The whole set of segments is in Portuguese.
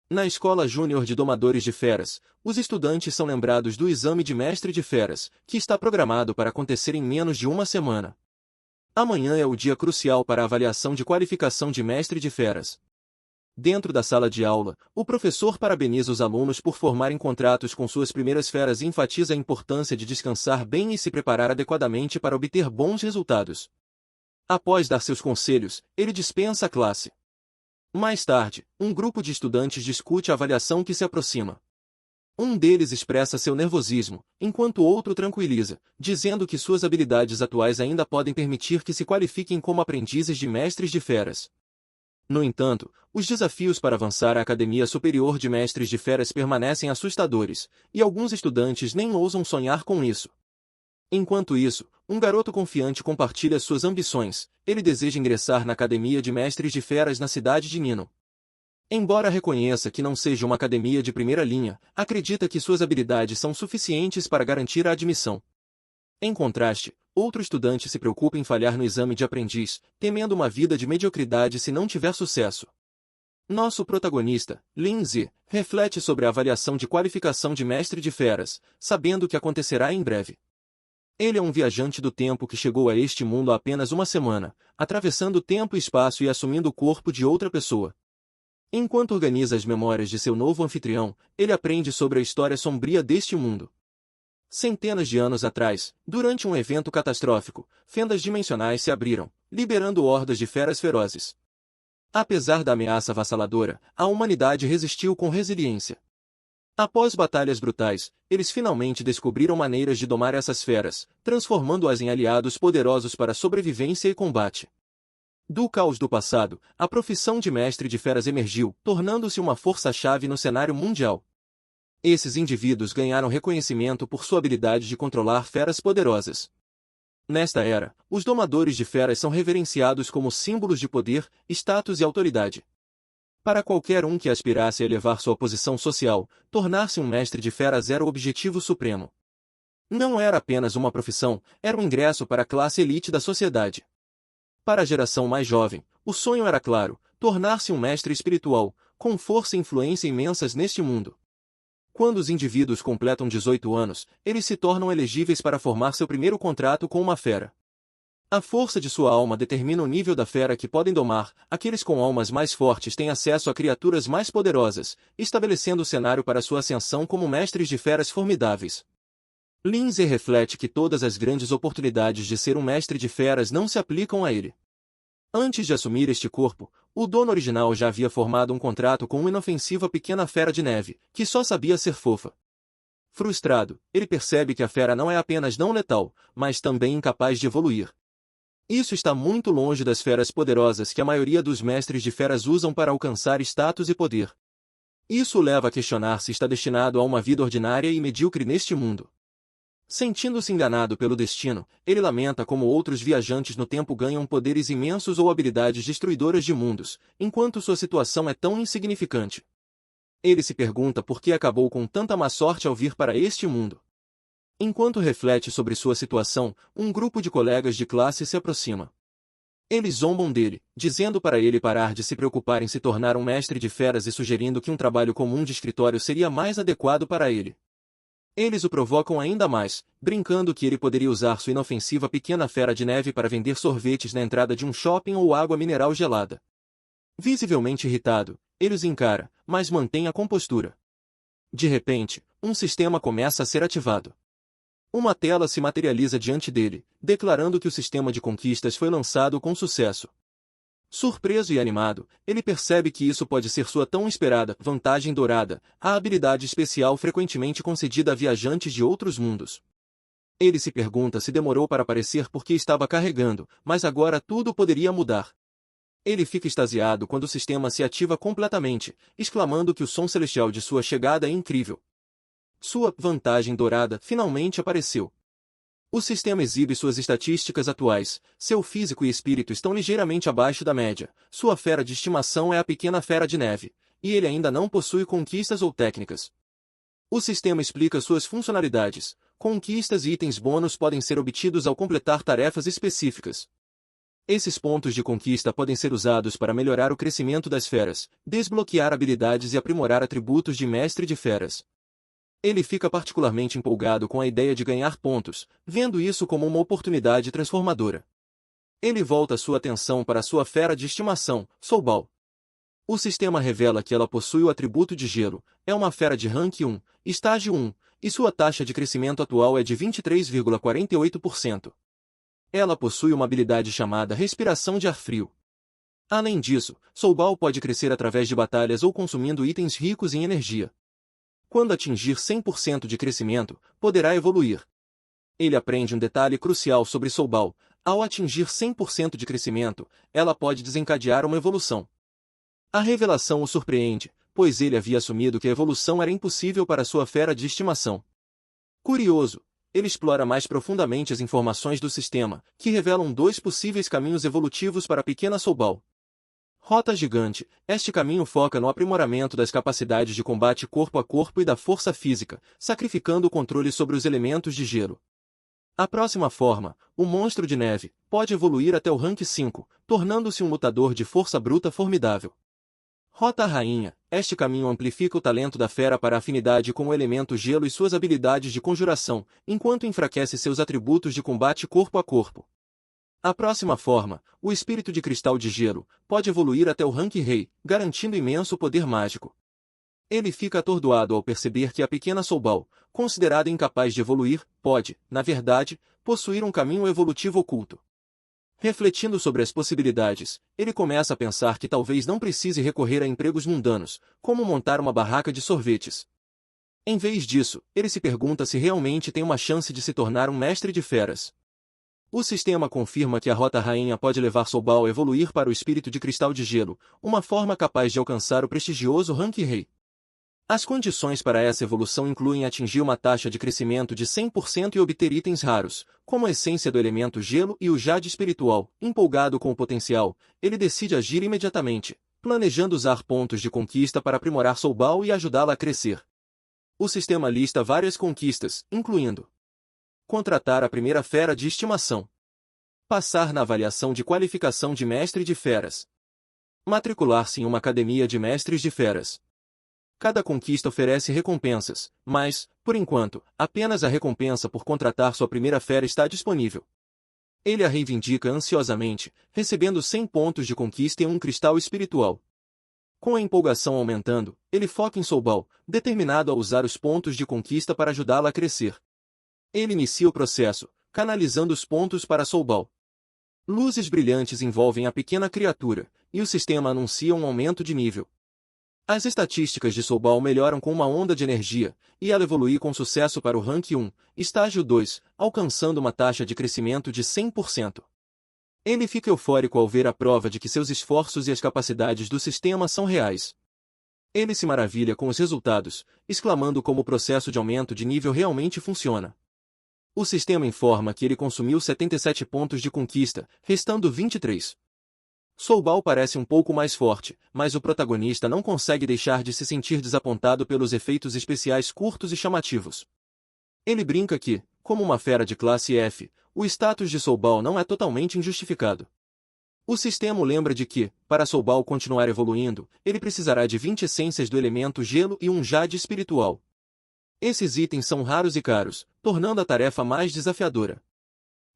Na Escola Júnior de Domadores de Feras, os estudantes são lembrados do exame de mestre de feras, que está programado para acontecer em menos de uma semana. Amanhã é o dia crucial para a avaliação de qualificação de mestre de feras. Dentro da sala de aula, o professor parabeniza os alunos por formarem contratos com suas primeiras feras e enfatiza a importância de descansar bem e se preparar adequadamente para obter bons resultados. Após dar seus conselhos, ele dispensa a classe. Mais tarde, um grupo de estudantes discute a avaliação que se aproxima. Um deles expressa seu nervosismo, enquanto o outro tranquiliza, dizendo que suas habilidades atuais ainda podem permitir que se qualifiquem como aprendizes de mestres de feras. No entanto, os desafios para avançar à Academia Superior de Mestres de Feras permanecem assustadores, e alguns estudantes nem ousam sonhar com isso. Enquanto isso, um garoto confiante compartilha suas ambições. Ele deseja ingressar na Academia de Mestres de Feras na cidade de Nino. Embora reconheça que não seja uma academia de primeira linha, acredita que suas habilidades são suficientes para garantir a admissão. Em contraste, outro estudante se preocupa em falhar no exame de aprendiz, temendo uma vida de mediocridade se não tiver sucesso. Nosso protagonista, Lindsay, reflete sobre a avaliação de qualificação de mestre de feras, sabendo que acontecerá em breve. Ele é um viajante do tempo que chegou a este mundo há apenas uma semana, atravessando tempo e espaço e assumindo o corpo de outra pessoa. Enquanto organiza as memórias de seu novo anfitrião, ele aprende sobre a história sombria deste mundo. Centenas de anos atrás, durante um evento catastrófico, fendas dimensionais se abriram, liberando hordas de feras ferozes. Apesar da ameaça avassaladora, a humanidade resistiu com resiliência. Após batalhas brutais, eles finalmente descobriram maneiras de domar essas feras, transformando-as em aliados poderosos para sobrevivência e combate. Do caos do passado, a profissão de mestre de feras emergiu, tornando-se uma força-chave no cenário mundial. Esses indivíduos ganharam reconhecimento por sua habilidade de controlar feras poderosas. Nesta era, os domadores de feras são reverenciados como símbolos de poder, status e autoridade. Para qualquer um que aspirasse a elevar sua posição social, tornar-se um mestre de feras era o objetivo supremo. Não era apenas uma profissão, era um ingresso para a classe elite da sociedade. Para a geração mais jovem, o sonho era claro, tornar-se um mestre espiritual, com força e influência imensas neste mundo. Quando os indivíduos completam 18 anos, eles se tornam elegíveis para formar seu primeiro contrato com uma fera. A força de sua alma determina o nível da fera que podem domar. Aqueles com almas mais fortes têm acesso a criaturas mais poderosas, estabelecendo o cenário para sua ascensão como mestres de feras formidáveis. Lindsay reflete que todas as grandes oportunidades de ser um mestre de feras não se aplicam a ele. Antes de assumir este corpo, o dono original já havia formado um contrato com uma inofensiva pequena fera de neve, que só sabia ser fofa. Frustrado, ele percebe que a fera não é apenas não letal, mas também incapaz de evoluir. Isso está muito longe das feras poderosas que a maioria dos mestres de feras usam para alcançar status e poder. Isso o leva a questionar se está destinado a uma vida ordinária e medíocre neste mundo. Sentindo-se enganado pelo destino, ele lamenta como outros viajantes no tempo ganham poderes imensos ou habilidades destruidoras de mundos, enquanto sua situação é tão insignificante. Ele se pergunta por que acabou com tanta má sorte ao vir para este mundo. Enquanto reflete sobre sua situação, um grupo de colegas de classe se aproxima. Eles zombam dele, dizendo para ele parar de se preocupar em se tornar um mestre de feras e sugerindo que um trabalho comum de escritório seria mais adequado para ele. Eles o provocam ainda mais, brincando que ele poderia usar sua inofensiva pequena fera de neve para vender sorvetes na entrada de um shopping ou água mineral gelada. Visivelmente irritado, ele os encara, mas mantém a compostura. De repente, um sistema começa a ser ativado. Uma tela se materializa diante dele, declarando que o sistema de conquistas foi lançado com sucesso. Surpreso e animado, ele percebe que isso pode ser sua tão esperada vantagem dourada, a habilidade especial frequentemente concedida a viajantes de outros mundos. Ele se pergunta se demorou para aparecer porque estava carregando, mas agora tudo poderia mudar. Ele fica extasiado quando o sistema se ativa completamente, exclamando que o som celestial de sua chegada é incrível. Sua vantagem dourada finalmente apareceu. O sistema exibe suas estatísticas atuais, seu físico e espírito estão ligeiramente abaixo da média, sua fera de estimação é a pequena fera de neve, e ele ainda não possui conquistas ou técnicas. O sistema explica suas funcionalidades, conquistas e itens bônus podem ser obtidos ao completar tarefas específicas. Esses pontos de conquista podem ser usados para melhorar o crescimento das feras, desbloquear habilidades e aprimorar atributos de mestre de feras. Ele fica particularmente empolgado com a ideia de ganhar pontos, vendo isso como uma oportunidade transformadora. Ele volta sua atenção para sua fera de estimação, Soulball. O sistema revela que ela possui o atributo de gelo, é uma fera de rank 1, estágio 1, e sua taxa de crescimento atual é de 23,48%. Ela possui uma habilidade chamada Respiração de Ar Frio. Além disso, Soulball pode crescer através de batalhas ou consumindo itens ricos em energia. Quando atingir 100% de crescimento, poderá evoluir. Ele aprende um detalhe crucial sobre Soulball: ao atingir 100% de crescimento, ela pode desencadear uma evolução. A revelação o surpreende, pois ele havia assumido que a evolução era impossível para sua fera de estimação. Curioso, ele explora mais profundamente as informações do sistema, que revelam 2 possíveis caminhos evolutivos para a pequena Soulball. Rota Gigante. Este caminho foca no aprimoramento das capacidades de combate corpo a corpo e da força física, sacrificando o controle sobre os elementos de gelo. A próxima forma, o Monstro de Neve, pode evoluir até o rank 5, tornando-se um lutador de força bruta formidável. Rota Rainha. Este caminho amplifica o talento da fera para a afinidade com o elemento gelo e suas habilidades de conjuração, enquanto enfraquece seus atributos de combate corpo a corpo. A próxima forma, o Espírito de Cristal de Gelo, pode evoluir até o rank Rei, garantindo imenso poder mágico. Ele fica atordoado ao perceber que a pequena Soulball, considerada incapaz de evoluir, pode, na verdade, possuir um caminho evolutivo oculto. Refletindo sobre as possibilidades, ele começa a pensar que talvez não precise recorrer a empregos mundanos, como montar uma barraca de sorvetes. Em vez disso, ele se pergunta se realmente tem uma chance de se tornar um mestre de feras. O sistema confirma que a Rota Rainha pode levar Soulball a evoluir para o Espírito de Cristal de Gelo, uma forma capaz de alcançar o prestigioso rank Rei. As condições para essa evolução incluem atingir uma taxa de crescimento de 100% e obter itens raros, como a essência do elemento gelo e o jade espiritual. Empolgado com o potencial, ele decide agir imediatamente, planejando usar pontos de conquista para aprimorar Soulball e ajudá-la a crescer. O sistema lista várias conquistas, incluindo contratar a primeira fera de estimação, passar na avaliação de qualificação de mestre de feras, matricular-se em uma academia de mestres de feras. Cada conquista oferece recompensas, mas, por enquanto, apenas a recompensa por contratar sua primeira fera está disponível. Ele a reivindica ansiosamente, recebendo 100 pontos de conquista e um cristal espiritual. Com a empolgação aumentando, ele foca em Soulball, determinado a usar os pontos de conquista para ajudá-la a crescer. Ele inicia o processo, canalizando os pontos para Soulball. Luzes brilhantes envolvem a pequena criatura, e o sistema anuncia um aumento de nível. As estatísticas de Soulball melhoram com uma onda de energia, e ela evolui com sucesso para o rank 1, estágio 2, alcançando uma taxa de crescimento de 100%. Ele fica eufórico ao ver a prova de que seus esforços e as capacidades do sistema são reais. Ele se maravilha com os resultados, exclamando como o processo de aumento de nível realmente funciona. O sistema informa que ele consumiu 77 pontos de conquista, restando 23. Soulball parece um pouco mais forte, mas o protagonista não consegue deixar de se sentir desapontado pelos efeitos especiais curtos e chamativos. Ele brinca que, como uma fera de classe F, o status de Soulball não é totalmente injustificado. O sistema o lembra de que, para Soulball continuar evoluindo, ele precisará de 20 essências do elemento gelo e um jade espiritual. Esses itens são raros e caros, tornando a tarefa mais desafiadora.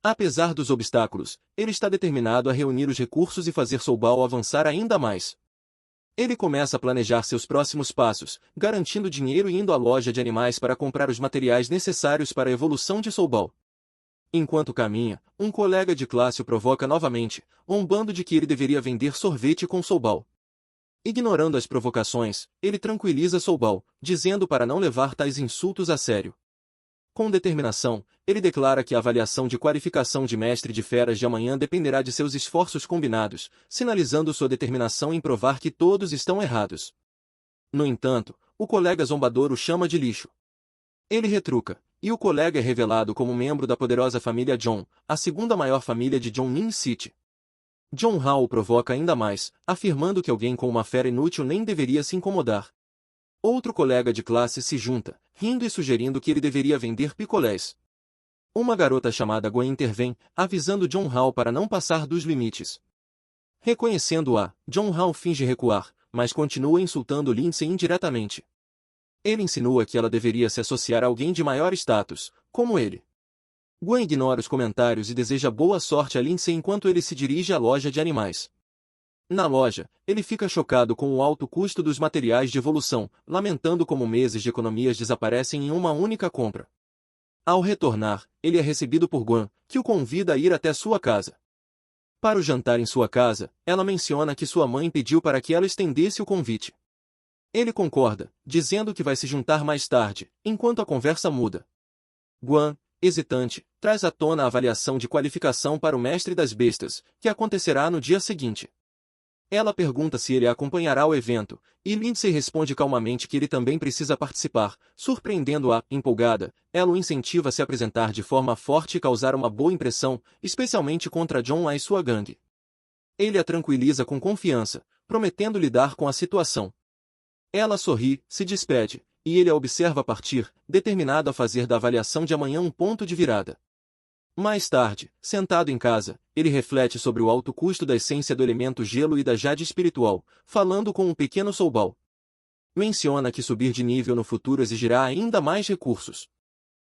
Apesar dos obstáculos, ele está determinado a reunir os recursos e fazer Soulball avançar ainda mais. Ele começa a planejar seus próximos passos, garantindo dinheiro e indo à loja de animais para comprar os materiais necessários para a evolução de Soulball. Enquanto caminha, um colega de classe o provoca novamente, zombando de que ele deveria vender sorvete com Soulball. Ignorando as provocações, ele tranquiliza Soulball, dizendo para não levar tais insultos a sério. Com determinação, ele declara que a avaliação de qualificação de mestre de feras de amanhã dependerá de seus esforços combinados, sinalizando sua determinação em provar que todos estão errados. No entanto, o colega zombador o chama de lixo. Ele retruca, e o colega é revelado como membro da poderosa família John, a segunda maior família de Johnnin City. John Hall o provoca ainda mais, afirmando que alguém com uma fera inútil nem deveria se incomodar. Outro colega de classe se junta, rindo e sugerindo que ele deveria vender picolés. Uma garota chamada Gwen intervém, avisando John Hall para não passar dos limites. Reconhecendo-a, John Hall finge recuar, mas continua insultando Lindsay indiretamente. Ele insinua que ela deveria se associar a alguém de maior status, como ele. Gwen ignora os comentários e deseja boa sorte a Lindsay enquanto ele se dirige à loja de animais. Na loja, ele fica chocado com o alto custo dos materiais de evolução, lamentando como meses de economias desaparecem em uma única compra. Ao retornar, ele é recebido por Gwen, que o convida a ir até sua casa. Para o jantar em sua casa, ela menciona que sua mãe pediu para que ela estendesse o convite. Ele concorda, dizendo que vai se juntar mais tarde, enquanto a conversa muda. Gwen, hesitante, traz à tona a avaliação de qualificação para o mestre das bestas, que acontecerá no dia seguinte. Ela pergunta se ele a acompanhará ao evento, e Lindsay responde calmamente que ele também precisa participar, surpreendendo-a, empolgada. Ela o incentiva a se apresentar de forma forte e causar uma boa impressão, especialmente contra John e sua gangue. Ele a tranquiliza com confiança, prometendo lidar com a situação. Ela sorri, se despede, e ele a observa partir, determinado a fazer da avaliação de amanhã um ponto de virada. Mais tarde, sentado em casa, ele reflete sobre o alto custo da essência do elemento gelo e da jade espiritual, falando com um pequeno Soulball. Menciona que subir de nível no futuro exigirá ainda mais recursos.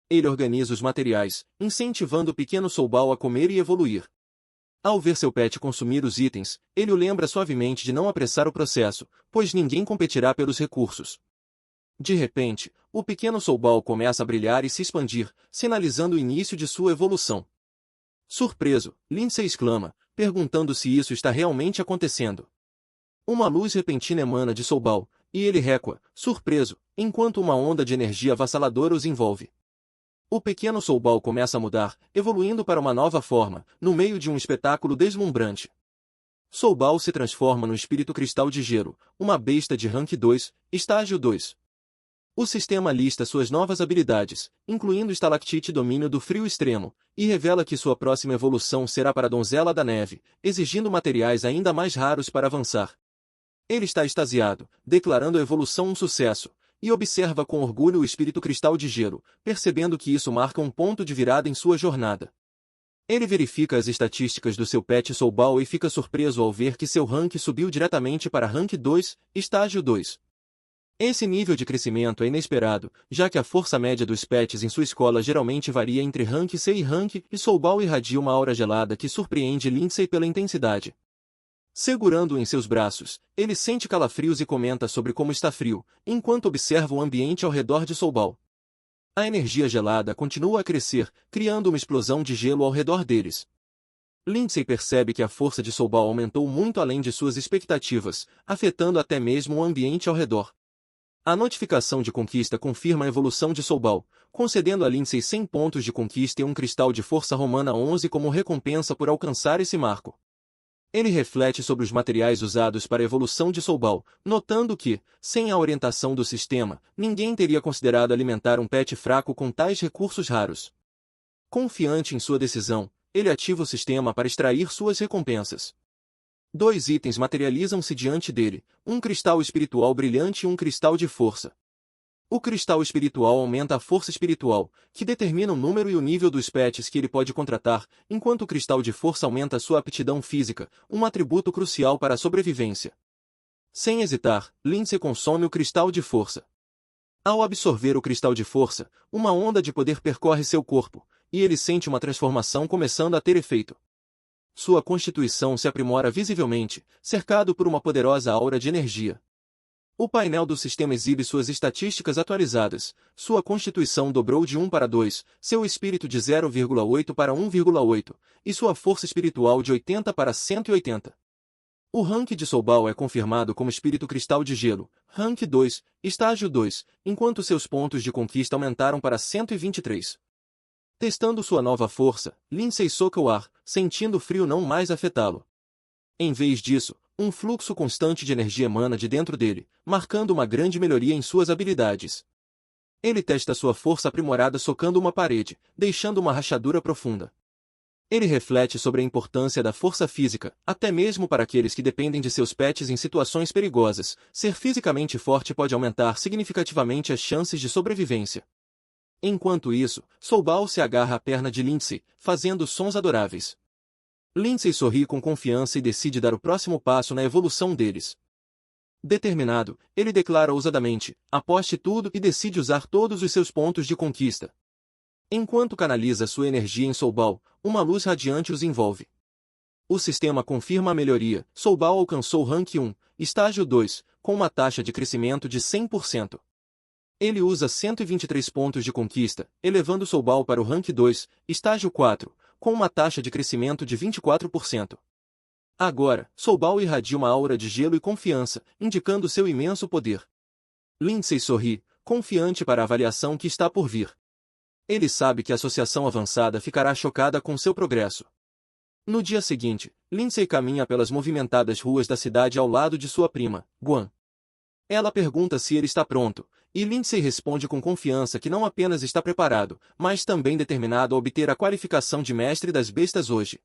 Ele organiza os materiais, incentivando o pequeno Soulball a comer e evoluir. Ao ver seu pet consumir os itens, ele o lembra suavemente de não apressar o processo, pois ninguém competirá pelos recursos. De repente, o pequeno Soulball começa a brilhar e se expandir, sinalizando o início de sua evolução. Surpreso, Lindsay exclama, perguntando se isso está realmente acontecendo. Uma luz repentina emana de Soulball, e ele recua, surpreso, enquanto uma onda de energia avassaladora os envolve. O pequeno Soulball começa a mudar, evoluindo para uma nova forma, no meio de um espetáculo deslumbrante. Soulball se transforma no espírito cristal de gelo, uma besta de rank 2, estágio 2. O sistema lista suas novas habilidades, incluindo Estalactite domínio do frio extremo, e revela que sua próxima evolução será para a Donzela da Neve, exigindo materiais ainda mais raros para avançar. Ele está extasiado, declarando a evolução um sucesso, e observa com orgulho o espírito cristal de gelo, percebendo que isso marca um ponto de virada em sua jornada. Ele verifica as estatísticas do seu pet Soulball e fica surpreso ao ver que seu rank subiu diretamente para rank 2, estágio 2. Esse nível de crescimento é inesperado, já que a força média dos pets em sua escola geralmente varia entre rank C e rank, e Soulball irradia uma aura gelada que surpreende Lindsay pela intensidade. Segurando-o em seus braços, ele sente calafrios e comenta sobre como está frio, enquanto observa o ambiente ao redor de Soulball. A energia gelada continua a crescer, criando uma explosão de gelo ao redor deles. Lindsay percebe que a força de Soulball aumentou muito além de suas expectativas, afetando até mesmo o ambiente ao redor. A notificação de conquista confirma a evolução de Soulball, concedendo a Lindsay 100 pontos de conquista e um cristal de força romana 11 como recompensa por alcançar esse marco. Ele reflete sobre os materiais usados para a evolução de Soulball, notando que, sem a orientação do sistema, ninguém teria considerado alimentar um pet fraco com tais recursos raros. Confiante em sua decisão, ele ativa o sistema para extrair suas recompensas. 2 itens materializam-se diante dele, um cristal espiritual brilhante e um cristal de força. O cristal espiritual aumenta a força espiritual, que determina o número e o nível dos pets que ele pode contratar, enquanto o cristal de força aumenta sua aptidão física, um atributo crucial para a sobrevivência. Sem hesitar, Lindsay consome o cristal de força. Ao absorver o cristal de força, uma onda de poder percorre seu corpo, e ele sente uma transformação começando a ter efeito. Sua constituição se aprimora visivelmente, cercado por uma poderosa aura de energia. O painel do sistema exibe suas estatísticas atualizadas. Sua constituição dobrou de 1 para 2, seu espírito de 0,8 para 1,8, e sua força espiritual de 80 para 180. O rank de Soulball é confirmado como espírito cristal de gelo, rank 2, estágio 2, enquanto seus pontos de conquista aumentaram para 123. Testando sua nova força, Lindsay soca o ar, sentindo o frio não mais afetá-lo. Em vez disso, um fluxo constante de energia emana de dentro dele, marcando uma grande melhoria em suas habilidades. Ele testa sua força aprimorada socando uma parede, deixando uma rachadura profunda. Ele reflete sobre a importância da força física, até mesmo para aqueles que dependem de seus pets em situações perigosas. Ser fisicamente forte pode aumentar significativamente as chances de sobrevivência. Enquanto isso, Soubal se agarra à perna de Lindsay, fazendo sons adoráveis. Lindsay sorri com confiança e decide dar o próximo passo na evolução deles. Determinado, ele declara ousadamente, aposte tudo e decide usar todos os seus pontos de conquista. Enquanto canaliza sua energia em Soubal, uma luz radiante os envolve. O sistema confirma a melhoria. Soubal alcançou o Rank 1, estágio 2, com uma taxa de crescimento de 100%. Ele usa 123 pontos de conquista, elevando Soubal para o Rank 2, estágio 4, com uma taxa de crescimento de 24%. Agora, Soubal irradia uma aura de gelo e confiança, indicando seu imenso poder. Lindsay sorri, confiante para a avaliação que está por vir. Ele sabe que a associação avançada ficará chocada com seu progresso. No dia seguinte, Lindsay caminha pelas movimentadas ruas da cidade ao lado de sua prima, Guan. Ela pergunta se ele está pronto, e Lindsay responde com confiança que não apenas está preparado, mas também determinado a obter a qualificação de mestre das bestas hoje.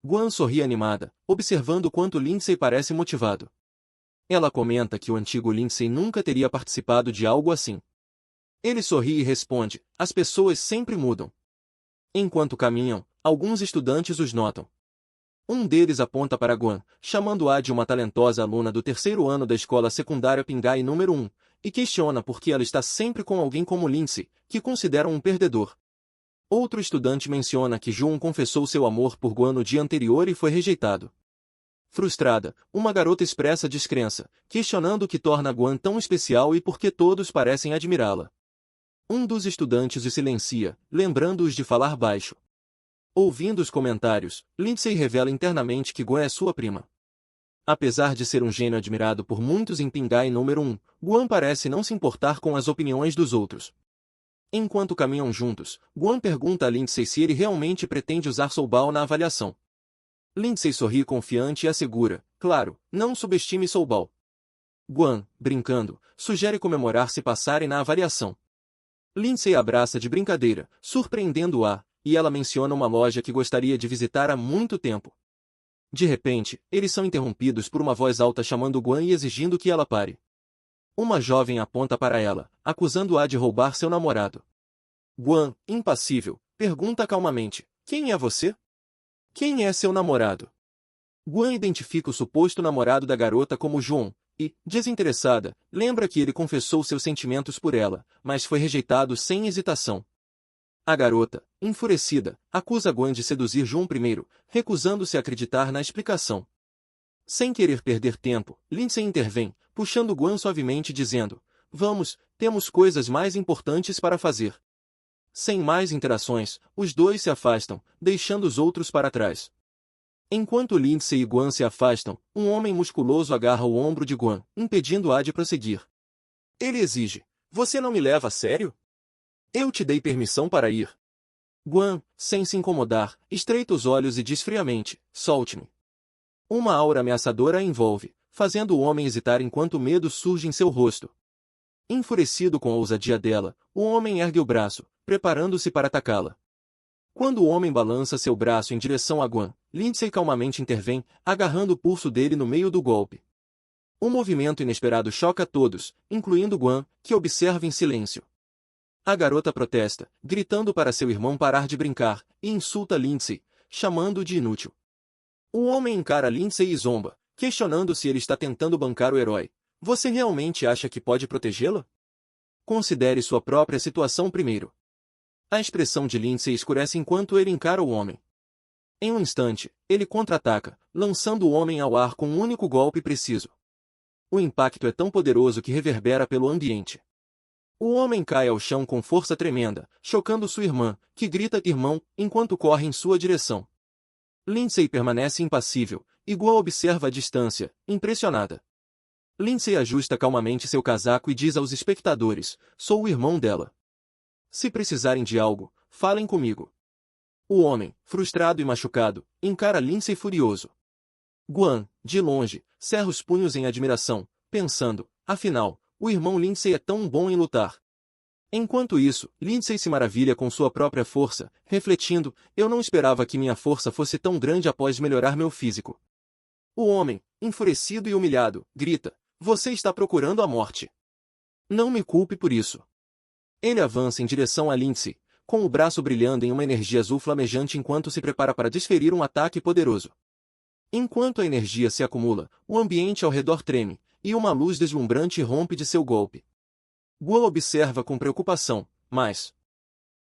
Guan sorri animada, observando quanto Lindsay parece motivado. Ela comenta que o antigo Lindsay nunca teria participado de algo assim. Ele sorri e responde, as pessoas sempre mudam. Enquanto caminham, alguns estudantes os notam. Um deles aponta para Guan, chamando-a de uma talentosa aluna do terceiro ano da escola secundária Pingai número 1, e questiona por que ela está sempre com alguém como Lindsay, que consideram um perdedor. Outro estudante menciona que Jun confessou seu amor por Guan no dia anterior e foi rejeitado. Frustrada, uma garota expressa descrença, questionando o que torna Guan tão especial e por que todos parecem admirá-la. Um dos estudantes o silencia, lembrando-os de falar baixo. Ouvindo os comentários, Lindsay revela internamente que Guan é sua prima. Apesar de ser um gênio admirado por muitos em Pingai número 1, Guan parece não se importar com as opiniões dos outros. Enquanto caminham juntos, Guan pergunta a Lindsay se ele realmente pretende usar Soubal na avaliação. Lindsay sorri confiante e assegura, claro, não subestime Soubal. Guan, brincando, sugere comemorar se passarem na avaliação. Lindsay abraça de brincadeira, surpreendendo-a, e ela menciona uma loja que gostaria de visitar há muito tempo. De repente, eles são interrompidos por uma voz alta chamando Guan e exigindo que ela pare. Uma jovem aponta para ela, acusando-a de roubar seu namorado. Guan, impassível, pergunta calmamente, quem é você? Quem é seu namorado? Guan identifica o suposto namorado da garota como Joon, e, desinteressada, lembra que ele confessou seus sentimentos por ela, mas foi rejeitado sem hesitação. A garota, enfurecida, acusa Guan de seduzir Joon primeiro, recusando-se a acreditar na explicação. Sem querer perder tempo, Lindsay intervém, puxando Guan suavemente dizendo, vamos, temos coisas mais importantes para fazer. Sem mais interações, os dois se afastam, deixando os outros para trás. Enquanto Lindsay e Guan se afastam, um homem musculoso agarra o ombro de Guan, impedindo-a de prosseguir. Ele exige, você não me leva a sério? Eu te dei permissão para ir. Guan, sem se incomodar, estreita os olhos e diz friamente, solte-me. Uma aura ameaçadora a envolve, fazendo o homem hesitar enquanto o medo surge em seu rosto. Enfurecido com a ousadia dela, o homem ergue o braço, preparando-se para atacá-la. Quando o homem balança seu braço em direção a Guan, Lindsay calmamente intervém, agarrando o pulso dele no meio do golpe. Um movimento inesperado choca a todos, incluindo Guan, que observa em silêncio. A garota protesta, gritando para seu irmão parar de brincar, e insulta Lindsay, chamando-o de inútil. O homem encara Lindsay e zomba, questionando se ele está tentando bancar o herói. Você realmente acha que pode protegê-la? Considere sua própria situação primeiro. A expressão de Lindsay escurece enquanto ele encara o homem. Em um instante, ele contra-ataca, lançando o homem ao ar com um único golpe preciso. O impacto é tão poderoso que reverbera pelo ambiente. O homem cai ao chão com força tremenda, chocando sua irmã, que grita irmão, enquanto corre em sua direção. Lindsay permanece impassível, e Guan observa a distância, impressionada. Lindsay ajusta calmamente seu casaco e diz aos espectadores, sou o irmão dela. Se precisarem de algo, falem comigo. O homem, frustrado e machucado, encara Lindsay furioso. Guan, de longe, cerra os punhos em admiração, pensando, afinal, o irmão Lindsay é tão bom em lutar. Enquanto isso, Lindsay se maravilha com sua própria força, refletindo, eu não esperava que minha força fosse tão grande após melhorar meu físico. O homem, enfurecido e humilhado, grita, você está procurando a morte. Não me culpe por isso. Ele avança em direção a Lindsay, com o braço brilhando em uma energia azul flamejante enquanto se prepara para desferir um ataque poderoso. Enquanto a energia se acumula, o ambiente ao redor treme, e uma luz deslumbrante rompe de seu golpe. Guo observa com preocupação, mas,